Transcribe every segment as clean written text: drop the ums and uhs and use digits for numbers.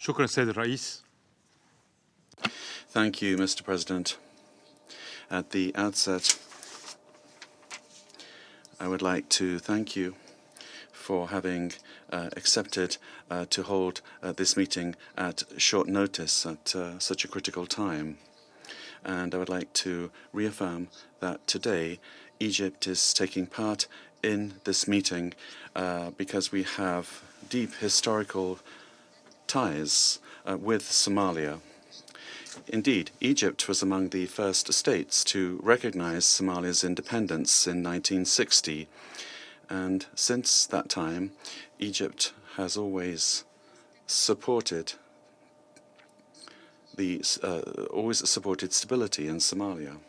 شكرا سيد الرئيس. Thank you, Mr. President. At the outset, I would like to thank you for having accepted to hold this meeting at short notice at such a critical time. And I would like to reaffirm that today Egypt is taking part in this meeting because we have deep historical ties with Somalia. Indeed, Egypt was among the first states to recognize Somalia's independence in 1960, and since that time, Egypt has always supported stability in Somalia.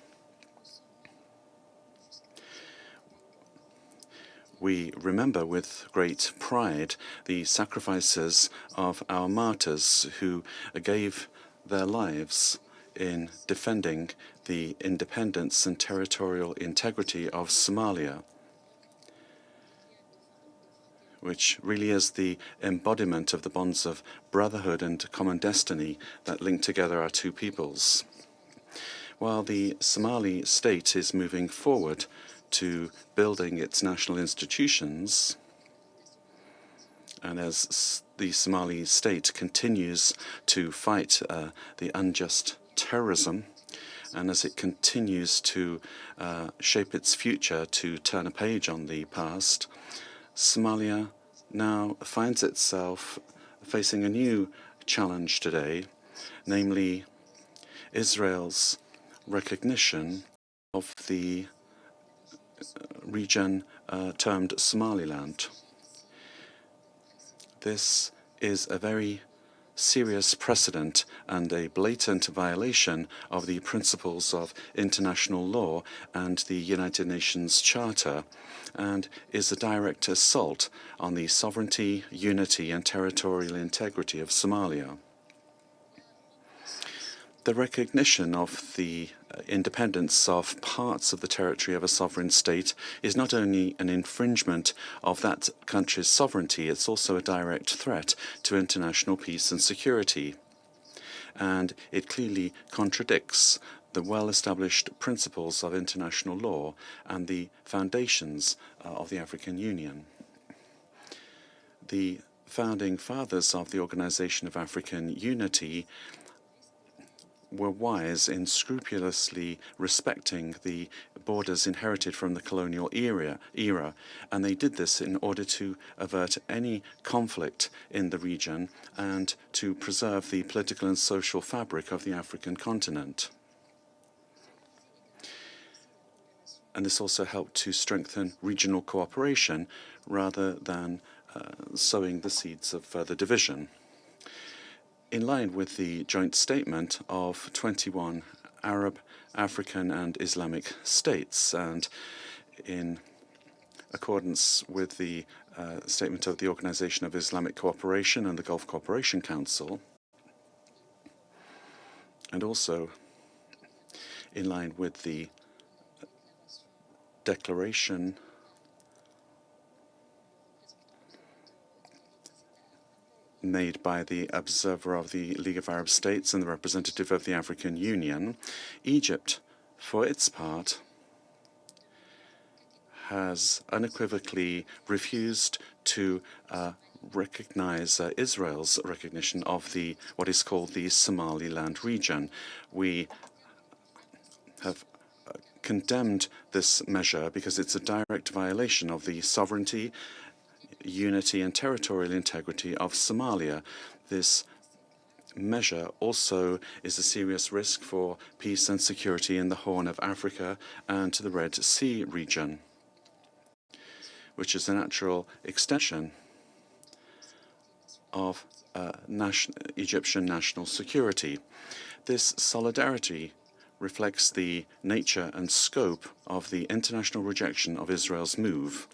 We remember with great pride the sacrifices of our martyrs who gave their lives in defending the independence and territorial integrity of Somalia, which really is the embodiment of the bonds of brotherhood and common destiny that link together our two peoples. While the Somali state is moving forward to building its national institutions, and as the Somali state continues to fight the unjust terrorism, and as it continues to shape its future to turn a page on the past, Somalia now finds itself facing a new challenge today, namely Israel's recognition of the region termed Somaliland. This is a very serious precedent and a blatant violation of the principles of international law and the United Nations Charter, and is a direct assault on the sovereignty, unity, and territorial integrity of Somalia. The recognition of the independence of parts of the territory of a sovereign state is not only an infringement of that country's sovereignty, it's also a direct threat to international peace and security. And it clearly contradicts the well-established principles of international law and the foundations of the African Union. The founding fathers of the Organization of African Unity were wise in scrupulously respecting the borders inherited from the colonial era, and they did this in order to avert any conflict in the region and to preserve the political and social fabric of the African continent. And this also helped to strengthen regional cooperation rather than sowing the seeds of further division. In line with the joint statement of 21 Arab, African, and Islamic states, and in accordance with the statement of the Organization of Islamic Cooperation and the Gulf Cooperation Council, and also in line with the declaration made by the observer of the League of Arab States and the representative of the African Union, Egypt, for its part, has unequivocally refused to recognize Israel's recognition of what is called the Somaliland region. We have condemned this measure because it's a direct violation of the sovereignty, unity, and territorial integrity of Somalia. This measure also is a serious risk for peace and security in the Horn of Africa and to the Red Sea region, which is a natural extension of Egyptian national security. This solidarity reflects the nature and scope of the international rejection of Israel's move,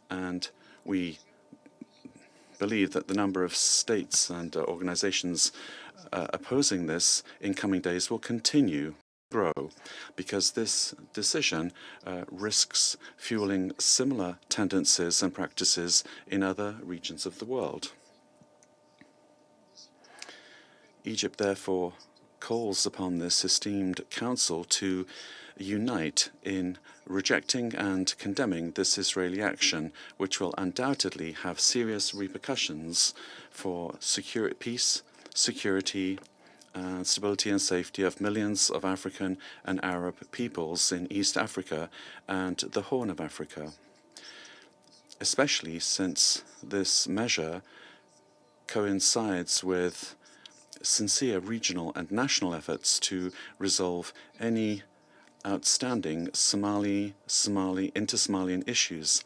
and we believe that the number of states and organizations opposing this in coming days will continue to grow, because this decision risks fueling similar tendencies and practices in other regions of the world. Egypt therefore calls upon this esteemed Council to unite in rejecting and condemning this Israeli action, which will undoubtedly have serious repercussions for peace, security, stability and safety of millions of African and Arab peoples in East Africa and the Horn of Africa, especially since this measure coincides with sincere regional and national efforts to resolve any outstanding inter-Somalian issues.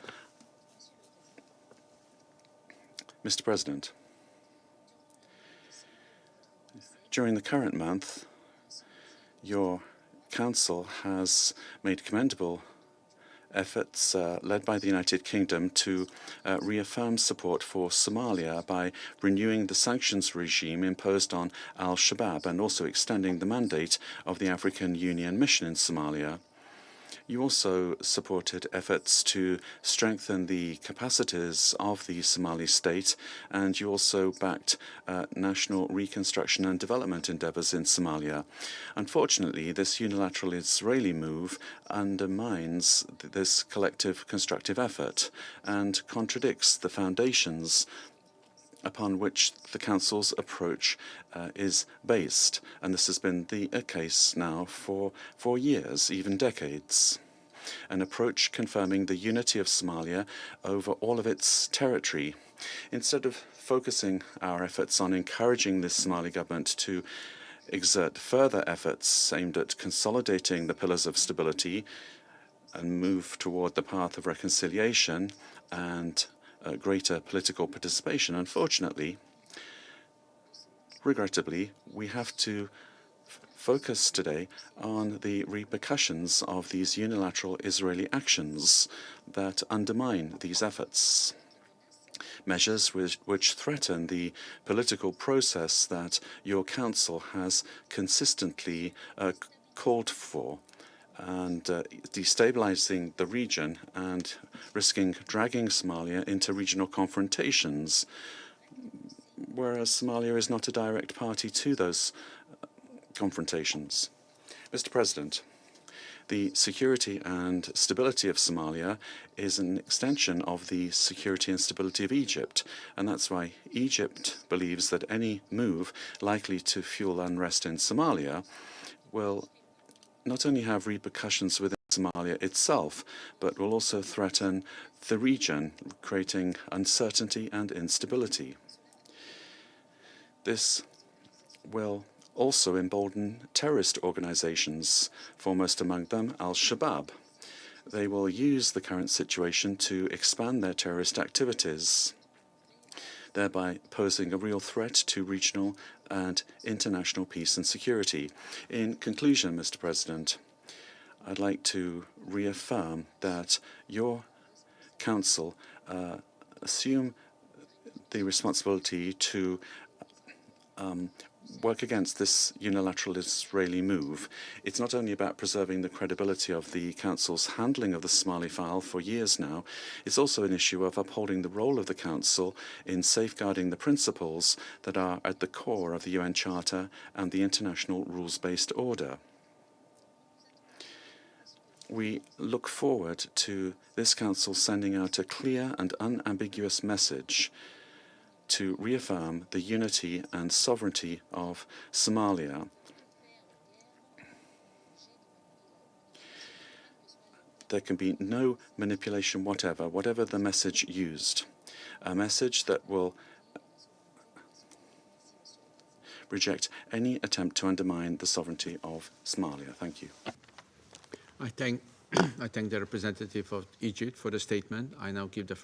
Mr. President, during the current month, your Council has made commendable efforts led by the United Kingdom to reaffirm support for Somalia by renewing the sanctions regime imposed on al-Shabaab and also extending the mandate of the African Union mission in Somalia. You also supported efforts to strengthen the capacities of the Somali state, and you also backed national reconstruction and development endeavors in Somalia. Unfortunately, this unilateral Israeli move undermines this collective constructive effort and contradicts the foundations upon which the Council's approach is based. And this has been the case now for years, even decades. An approach confirming the unity of Somalia over all of its territory. Instead of focusing our efforts on encouraging the Somali government to exert further efforts aimed at consolidating the pillars of stability and move toward the path of reconciliation and greater political participation, unfortunately, regrettably, we have to focus today on the repercussions of these unilateral Israeli actions that undermine these efforts. Measures which threaten the political process that your Council has consistently called for, and destabilizing the region and risking dragging Somalia into regional confrontations, whereas Somalia is not a direct party to those confrontations. Mr. President, the security and stability of Somalia is an extension of the security and stability of Egypt, and that's why Egypt believes that any move likely to fuel unrest in Somalia will not only have repercussions within Somalia itself, but will also threaten the region, creating uncertainty and instability. This will also embolden terrorist organizations, foremost among them al-Shabaab. They will use the current situation to expand their terrorist activities, thereby posing a real threat to regional and international peace and security. In conclusion, Mr. President, I'd like to reaffirm that your Council assume the responsibility to work against this unilateral Israeli move. It's not only about preserving the credibility of the Council's handling of the Somali file for years now, it's also an issue of upholding the role of the Council in safeguarding the principles that are at the core of the UN Charter and the international rules-based order. We look forward to this Council sending out a clear and unambiguous message to reaffirm the unity and sovereignty of Somalia. There can be no manipulation whatever the message used. A message that will reject any attempt to undermine the sovereignty of Somalia. Thank you. I thank the representative of Egypt for the statement. I now give the floor